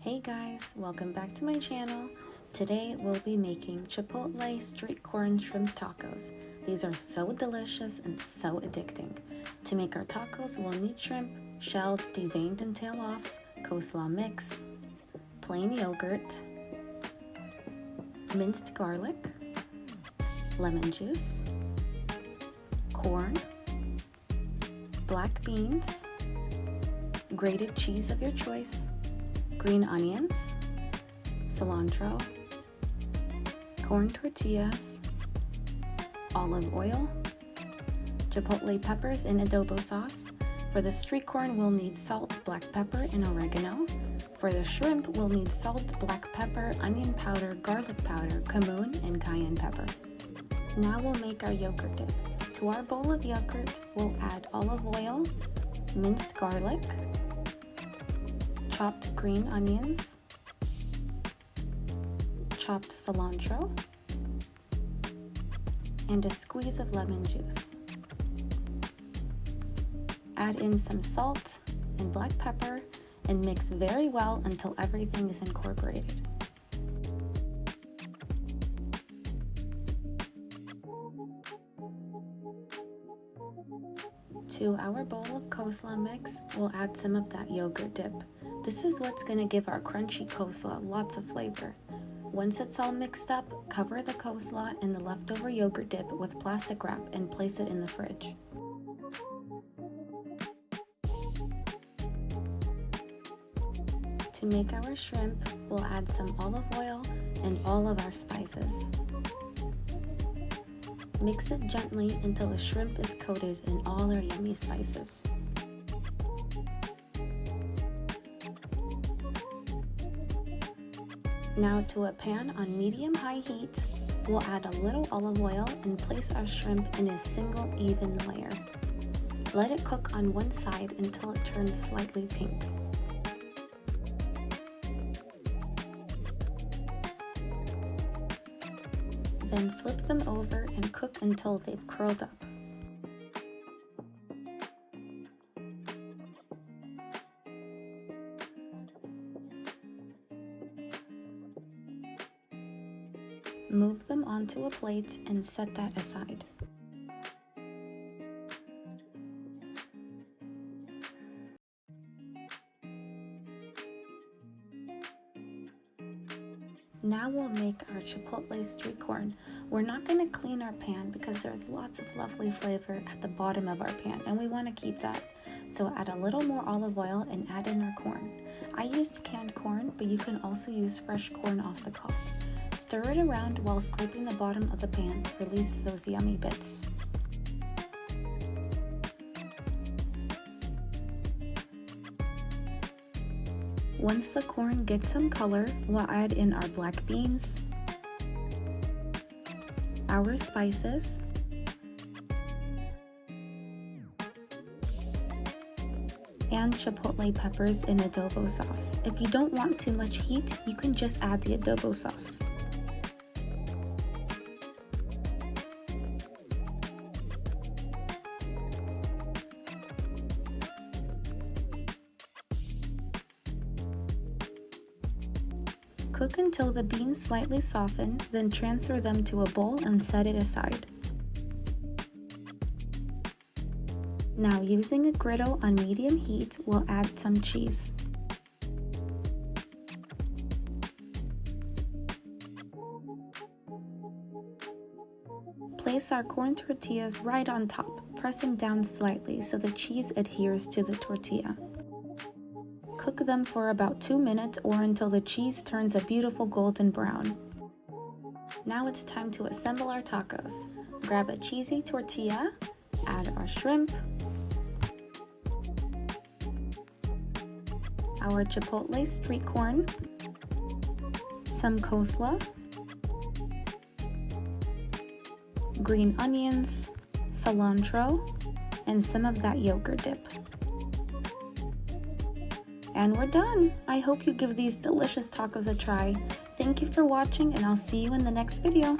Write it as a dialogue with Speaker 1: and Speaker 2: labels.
Speaker 1: Hey guys, welcome back to my channel. Today we'll be making Chipotle street corn shrimp tacos. These are so delicious and so addicting. To make our tacos, we'll need shrimp, shelled, deveined and tail off, coleslaw mix, plain yogurt, minced garlic, lemon juice, corn, black beans, grated cheese of your choice, green onions, cilantro, corn tortillas, olive oil, chipotle peppers in adobo sauce. For the street corn, we'll need salt, black pepper, and oregano. For the shrimp, we'll need salt, black pepper, onion powder, garlic powder, cumin, and cayenne pepper. Now we'll make our yogurt dip. To our bowl of yogurt, we'll add olive oil, minced garlic, chopped green onions, chopped cilantro, and a squeeze of lemon juice. Add in some salt and black pepper and mix very well until everything is incorporated. To our bowl of coleslaw mix, we'll add some of that yogurt dip. This is what's going to give our crunchy coleslaw lots of flavor. Once it's all mixed up, cover the coleslaw and the leftover yogurt dip with plastic wrap and place it in the fridge. To make our shrimp, we'll add some olive oil and all of our spices. Mix it gently until the shrimp is coated in all our yummy spices. Now to a pan on medium-high heat, we'll add a little olive oil and place our shrimp in a single even layer. Let it cook on one side until it turns slightly pink. Then flip them over and cook until they've curled up. Move them onto a plate and set that aside. Now we'll make our Chipotle street corn. We're not going to clean our pan because there's lots of lovely flavor at the bottom of our pan and we want to keep that. So add a little more olive oil and add in our corn. I used canned corn, but you can also use fresh corn off the cob. Stir it around while scraping the bottom of the pan to release those yummy bits. Once the corn gets some color, we'll add in our black beans, our spices, and chipotle peppers in adobo sauce. If you don't want too much heat, you can just add the adobo sauce. Cook until the beans slightly soften, then transfer them to a bowl and set it aside. Now, using a griddle on medium heat, we'll add some cheese. Place our corn tortillas right on top, pressing down slightly so the cheese adheres to the tortilla. Cook them for about 2 minutes or until the cheese turns a beautiful golden brown. Now it's time to assemble our tacos. Grab a cheesy tortilla, add our shrimp, our Chipotle street corn, some coleslaw, green onions, cilantro, and some of that yogurt dip. And we're done! I hope you give these delicious tacos a try. Thank you for watching and I'll see you in the next video.